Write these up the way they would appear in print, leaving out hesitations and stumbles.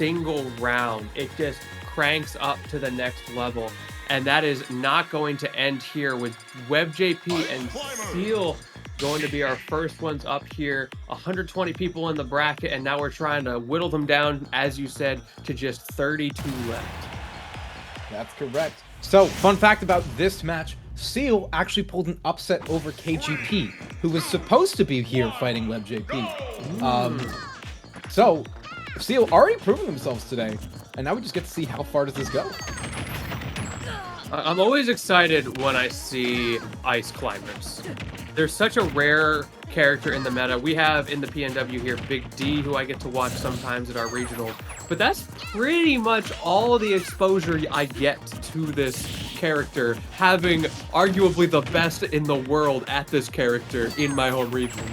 single round, it just cranks up to the next level. And that is not going to end here with WebbJP and SEEL going to be our first ones up here. 120 people in the bracket, and now we're trying to whittle them down, as you said, to just 32 left. That's correct. So, fun fact about this match, SEEL actually pulled an upset over KGP, who was supposed to be here fighting WebbJP. So, SEEL already proven themselves today, and now we just get to see how far does this go. I'm always excited when I see ice climbers. They're such a rare character in the meta. We have in the PNW here Big D, who I get to watch sometimes at our regionals, but that's pretty much all of the exposure I get to this character, having arguably the best in the world at this character in my home region.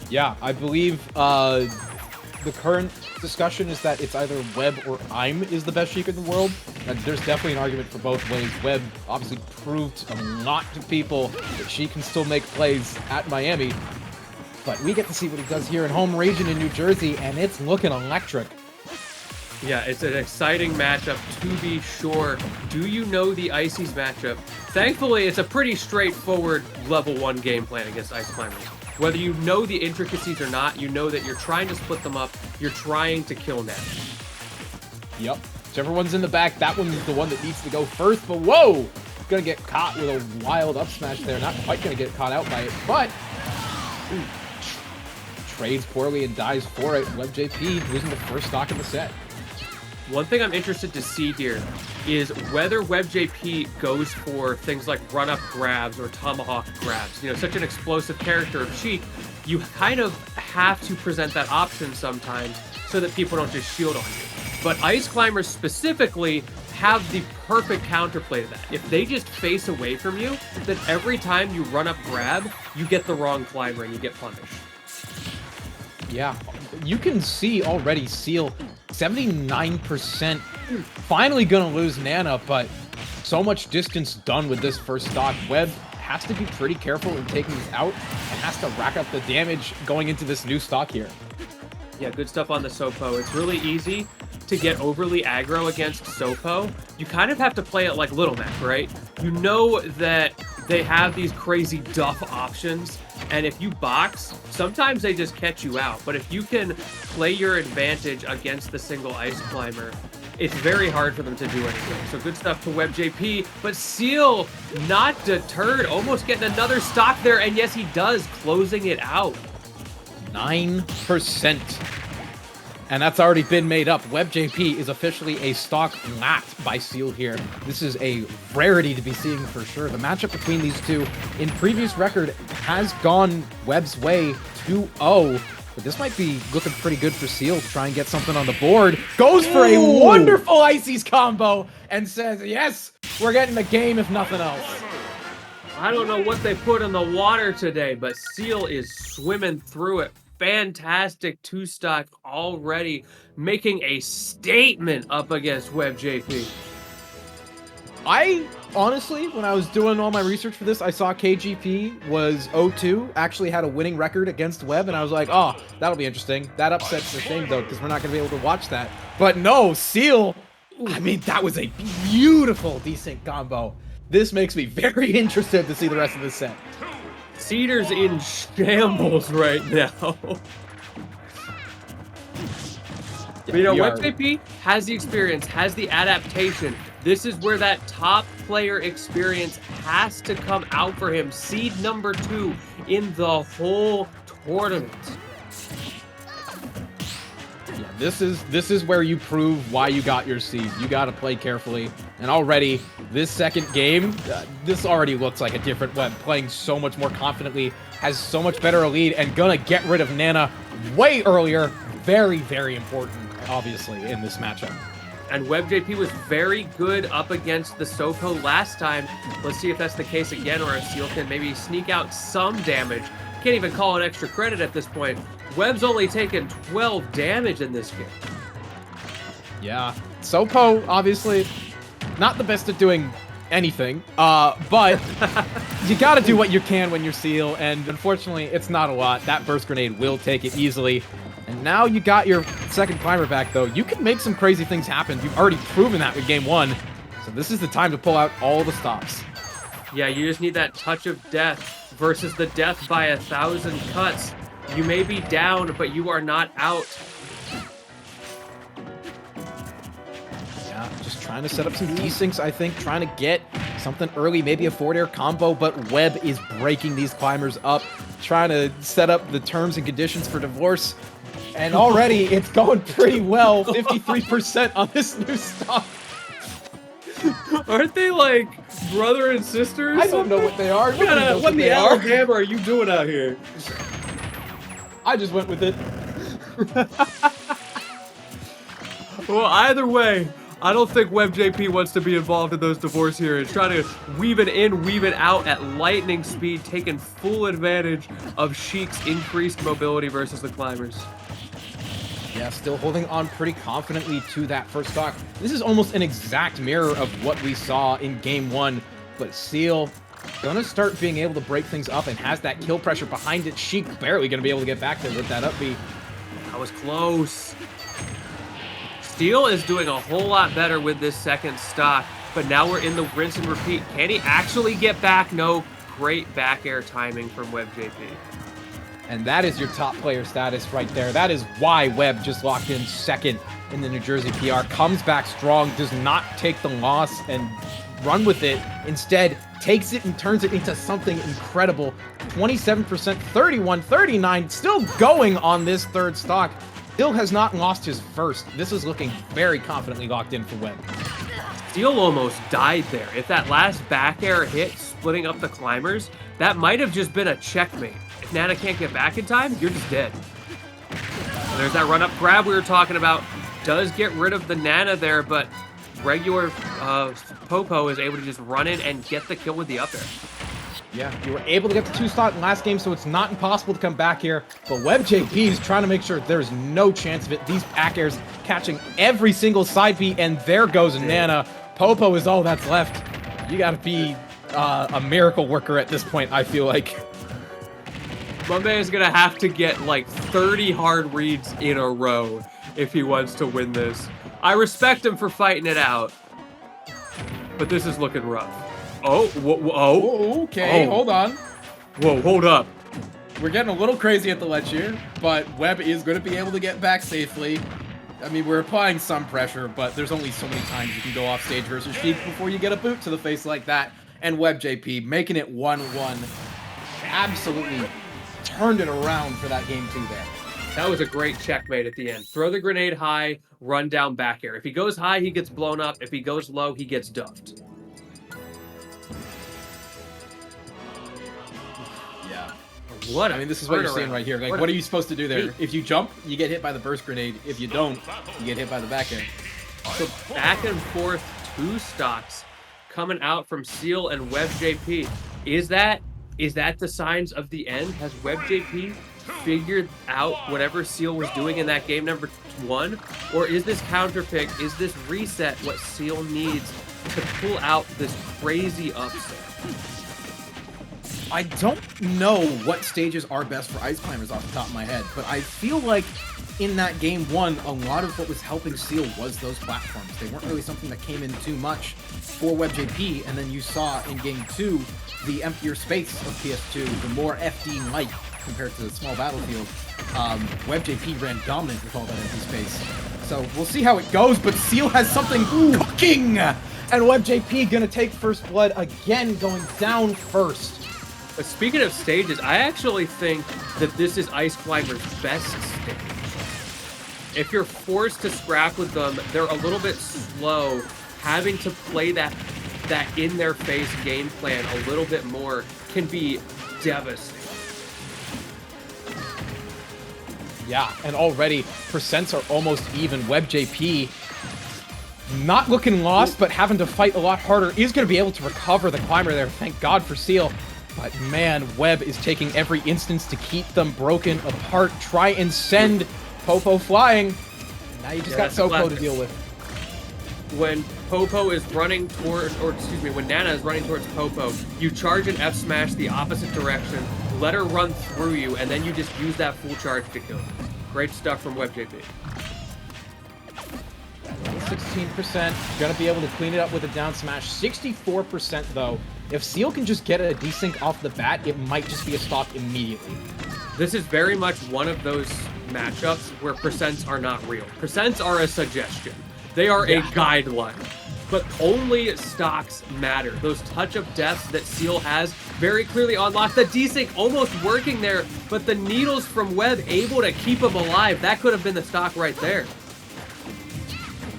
Yeah, I believe the current discussion is that it's either Webb or I'm is the best Sheik in the world. And there's definitely an argument for both ways. Webb obviously proved a lot to people that she can still make plays at Miami. But we get to see what he does here in home region in New Jersey, and it's looking electric. Yeah, it's an exciting matchup, to be sure. Do you know the Ices matchup? Thankfully, it's a pretty straightforward level 1 game plan against Ice Climbers. Whether you know the intricacies or not, you know that you're trying to split them up, you're trying to kill net. Yep. Whichever one's in the back, that one is the one that needs to go first, but whoa! Gonna get caught with a wild up smash there. Not quite gonna get caught out by it, but trades poorly and dies for it. WebbJP losing the first stock in the set. One thing I'm interested to see here is whether WebbJP goes for things like run-up grabs or tomahawk grabs. You know, such an explosive character of Sheik, you kind of have to present that option sometimes so that people don't just shield on you. But Ice Climbers specifically have the perfect counterplay to that. If they just face away from you, then every time you run up grab, you get the wrong climber and you get punished. Yeah, you can see already SEEL 79% finally gonna lose Nana, but so much distance done with this first stock. Webb has to be pretty careful in taking this out and has to rack up the damage going into this new stock here. Yeah, good stuff on the Sopo. It's really easy to get overly aggro against Sopo. You kind of have to play it like Little Mac, right? You know that they have these crazy duff options, and if you box, sometimes they just catch you out. But if you can play your advantage against the single ice climber, it's very hard for them to do anything. So good stuff to WebbJP, but SEEL not deterred, almost getting another stock there, and yes, he does, closing it out. 9%. And that's already been made up. WebbJP is officially a stock lapped by SEEL here. This is a rarity to be seeing for sure. The matchup between these two in previous record has gone Webb's way 2-0. But this might be looking pretty good for SEEL to try and get something on the board. Goes for a wonderful Ices combo and says, yes, we're getting the game if nothing else. I don't know what they put in the water today, but SEEL is swimming through it. Fantastic two-stock already, making a statement up against WebbJP. I honestly, when I was doing all my research for this, I saw KGP was 0-2, actually had a winning record against Webb, and I was like, oh, that'll be interesting. That upset's a shame, though, because we're not going to be able to watch that. But no, SEEL, I mean, that was a beautiful, decent combo. This makes me very interested to see the rest of this set. Cedar's in shambles right now. But, you know, WebbJP has the experience, has the adaptation. This is where that top player experience has to come out for him. Seed number 2 in the whole tournament. Yeah, this is where you prove why you got your seed. You got to play carefully. And already, this second game, this already looks like a different Webb. Playing so much more confidently, has so much better a lead, and gonna get rid of Nana way earlier. Very, very important, obviously, in this matchup. And WebbJP was very good up against the Sopo last time. Let's see if that's the case again, or if SEEL can maybe sneak out some damage. Can't even call it extra credit at this point. Webb's only taken 12 damage in this game. Yeah, Sopo, obviously, not the best at doing anything, but you gotta do what you can when you're SEEL, and unfortunately, it's not a lot. That burst grenade will take it easily. And Now you got your second climber back, though. You can make some crazy things happen. You've already proven that with game 1. So this is the time to pull out all the stops. Yeah, you just need that touch of death versus the death by 1,000 cuts. You may be down, but you are not out. Yeah, just trying to set up some desyncs, I think. Trying to get something early, maybe a forward air combo, but Webb is breaking these climbers up. Trying to set up the terms and conditions for divorce. And already it's going pretty well. 53% on this new stock. Aren't they like brother and sisters? I don't know what they are. What in the Alabama are you doing out here? I just went with it. Well, either way, I don't think WebbJP wants to be involved in those divorce hearings. Trying to weave it in, weave it out at lightning speed, taking full advantage of Sheik's increased mobility versus the climbers. Yeah, still holding on pretty confidently to that first stock. This is almost an exact mirror of what we saw in game 1, but SEEL gonna start being able to break things up and has that kill pressure behind it. Sheik barely gonna be able to get back there with that up B. That was close. SEEL is doing a whole lot better with this second stock, but now we're in the rinse and repeat. Can he actually get back? No. Great back air timing from WebbJP. And that is your top player status right there. That is why Webb just locked in second in the New Jersey PR. Comes back strong, does not take the loss and run with it. Instead, takes it and turns it into something incredible. 27%, 31, 39, still going on this third stock. Still has not lost his first. This is looking very confidently locked in for Webb. SEEL almost died there. If that last back air hit, splitting up the climbers, that might have just been a checkmate. If Nana can't get back in time, you're just dead. And there's that run-up grab we were talking about. Does get rid of the Nana there, but regular Popo is able to just run in and get the kill with the up air. Yeah, you were able to get the 2 stock in last game, so it's not impossible to come back here. But WebbJP is trying to make sure there's no chance of it. These back airs catching every single side B, and there goes Nana. Popo is all that's left. You gotta be a miracle worker at this point, I feel like. Mumbai is gonna have to get like 30 hard reads in a row if he wants to win this. I respect him for fighting it out, but this is looking rough. Oh, Oh, okay, hold on. Whoa, hold up. We're getting a little crazy at the ledge here, but Webb is going to be able to get back safely. I mean, we're applying some pressure, but there's only so many times you can go off stage versus Sheik before you get a boot to the face like that. And WebbJP making it 1-1. Absolutely turned it around for that game 2 there. That was a great checkmate at the end. Throw the grenade high, run down back air. If he goes high, he gets blown up. If he goes low, he gets duffed. Yeah. What? I mean, this is what you're seeing right here. Like, what are you supposed to do there? If you jump, you get hit by the burst grenade. If you don't, you get hit by the back air. So back and forth 2 stocks coming out from SEEL and WebbJP. Is that the signs of the end? Has WebbJP figured out whatever SEEL was doing in that game number 1? Or is this counter pick, is this reset what SEEL needs to pull out this crazy upset? I don't know what stages are best for ice climbers off the top of my head, but I feel like in that game 1, a lot of what was helping SEEL was those platforms. They weren't really something that came in too much for WebbJP, and then you saw in game 2 the emptier space of PS2, the more FD-like compared to the small battlefield. WebbJP ran dominant with all that empty space. So we'll see how it goes, but SEEL has something cooking! And WebbJP gonna take first blood again, going down first. But speaking of stages, I actually think that this is Ice Climber's best stage. If you're forced to scrap with them, they're a little bit slow. Having to play that in-their-face game plan a little bit more can be devastating. Yeah, and already percents are almost even. WebbJP not looking lost, but having to fight a lot harder, is going to be able to recover the climber there. Thank God for SEEL. But man, Webb is taking every instance to keep them broken apart. Try and send Popo flying. And now you just got Sopo to deal with. When Popo is running toward, or excuse me, when Nana is running towards Popo, you charge an F smash the opposite direction, let her run through you, and then you just use that full charge to kill. Great stuff from WebbJP. 16%, gonna be able to clean it up with a down smash. 64% though. If SEEL can just get a desync off the bat, it might just be a stock immediately. This is very much one of those matchups where percents are not real. Percents are a suggestion. They are a guideline. But only stocks matter. Those touch-up deaths that SEEL has very clearly unlocked. The desync almost working there, but the needles from Webb able to keep him alive. That could have been the stock right there.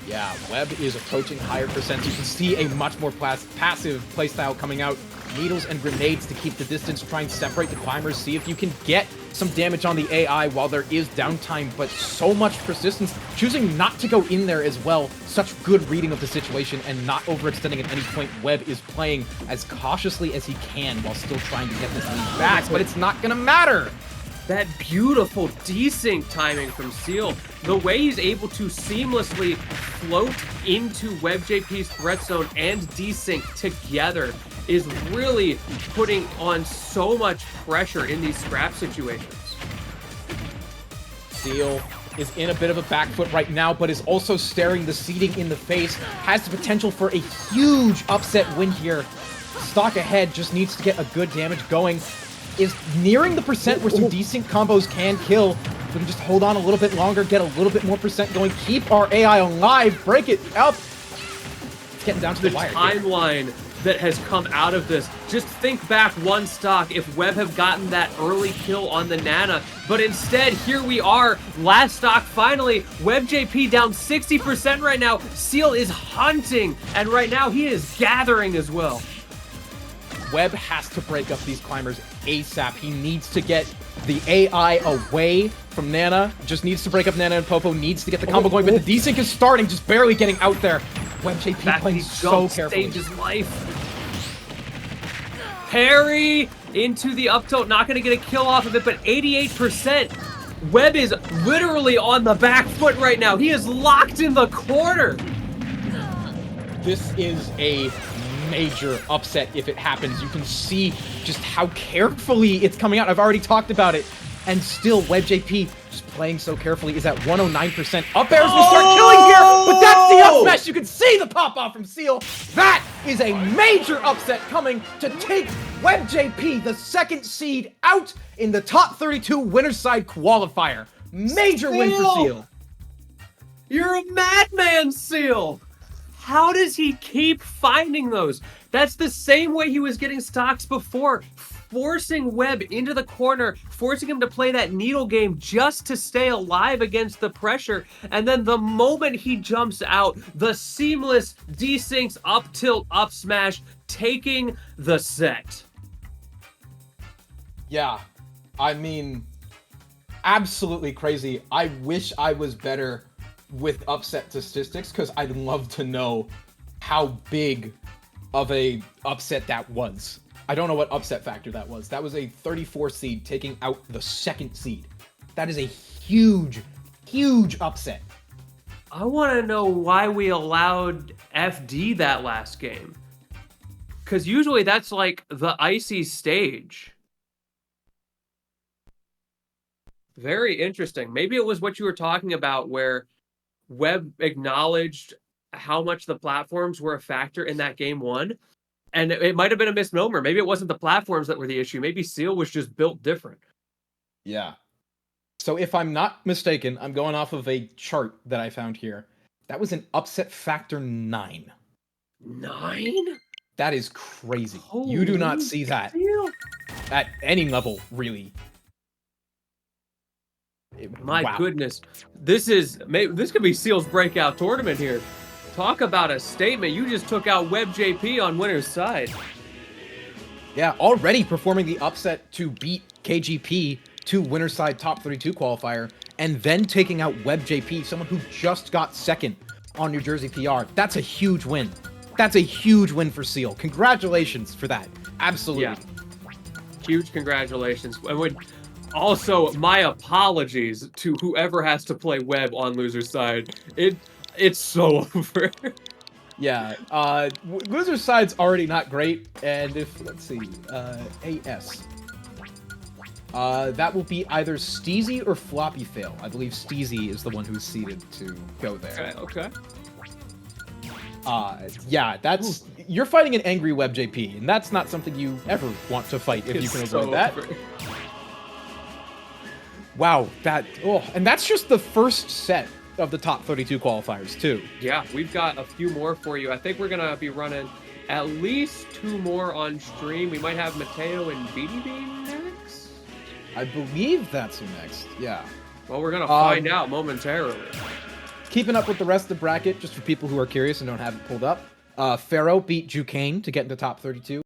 Yeah, Webb is approaching higher percents. You can see a much more passive playstyle coming out. Needles and grenades to keep the distance, try and separate the climbers, see if you can get some damage on the AI while there is downtime, but so much persistence. Choosing not to go in there as well. Such good reading of the situation and not overextending at any point. Webb is playing as cautiously as he can while still trying to get this lead back, but it's not gonna matter. That beautiful desync timing from SEEL. The way he's able to seamlessly float into WebbJP's threat zone and desync together is really putting on so much pressure in these scrap situations. SEEL is in a bit of a back foot right now, but is also staring the seeding in the face. Has the potential for a huge upset win here. Stock ahead, just needs to get a good damage going. Is nearing the percent where some desync combos can kill. We can just hold on a little bit longer, get a little bit more percent going, keep our AI alive, break it up. It's getting down to the wire. Timeline that has come out of this. Just think back one stock if Webb have gotten that early kill on the Nana, but instead here we are, last stock finally, WebbJP down 60% right now. SEEL is hunting, and right now he is gathering as well. Webb has to break up these climbers ASAP. He needs to get the AI away from Nana. Just needs to break up Nana and Popo. Needs to get the combo going, but the desync is starting, just barely getting out there. WebbJP playing so carefully. Saved his life. Parry into the up tilt. Not going to get a kill off of it, but 88%. Webb is literally on the back foot right now. He is locked in the corner. This is a major upset if it happens. You can see just how carefully it's coming out. I've already talked about it. And still, WebbJP just playing so carefully is at 109%. Up airs will start killing here, but that's the up smash. You can see the pop-off from SEEL. That is a major upset coming to take WebbJP, the second seed, out in the top 32 winner's side qualifier. Major win for SEEL. You're a madman, SEEL. How does he keep finding those? That's the same way he was getting stocks before, forcing Webb into the corner, forcing him to play that needle game just to stay alive against the pressure. And then the moment he jumps out, the seamless desyncs, up tilt, up smash, taking the set. Yeah, I mean, absolutely crazy. I wish I was better with upset statistics, because I'd love to know how big of a upset that was. I don't know what upset factor that was. That was a 34 seed taking out the second seed. That is a huge, huge upset. I want to know why we allowed FD that last game. Because usually that's like the icy stage. Very interesting. Maybe it was what you were talking about where Webb acknowledged how much the platforms were a factor in that game one. And it might have been a misnomer. Maybe it wasn't the platforms that were the issue. Maybe SEEL was just built different. Yeah. So if I'm not mistaken, I'm going off of a chart that I found here. That was an upset factor 9. 9? That is crazy. Holy you do not see that SEEL. at any level, really. My goodness. This could be SEEL's breakout tournament here. Talk about a statement. You just took out WebbJP on winner's side. Yeah, already performing the upset to beat KGP to winner's side top 32 qualifier, and then taking out WebbJP, someone who just got second on New Jersey PR. That's a huge win. That's a huge win for SEEL. Congratulations for that. Absolutely. Yeah. Huge congratulations. Also, my apologies to whoever has to play Webb on loser's side. It's so over. Yeah, loser's side's already not great, and if, let's see, AS. That will be either Steezy or Floppy Fail. I believe Steezy is the one who's seeded to go there. Okay. Yeah, that's you're fighting an angry WebbJP, and that's not something you ever want to fight if you can avoid that. Wow, and that's just the first set of the top 32 qualifiers too. Yeah, we've got a few more for you. I think we're gonna be running at least 2 more on stream. We might have Mateo and BDB next. I believe that's next. Yeah. Well, we're gonna find out momentarily. Keeping up with the rest of the bracket, just for people who are curious and don't have it pulled up. Pharaoh beat Jucane to get into top 32.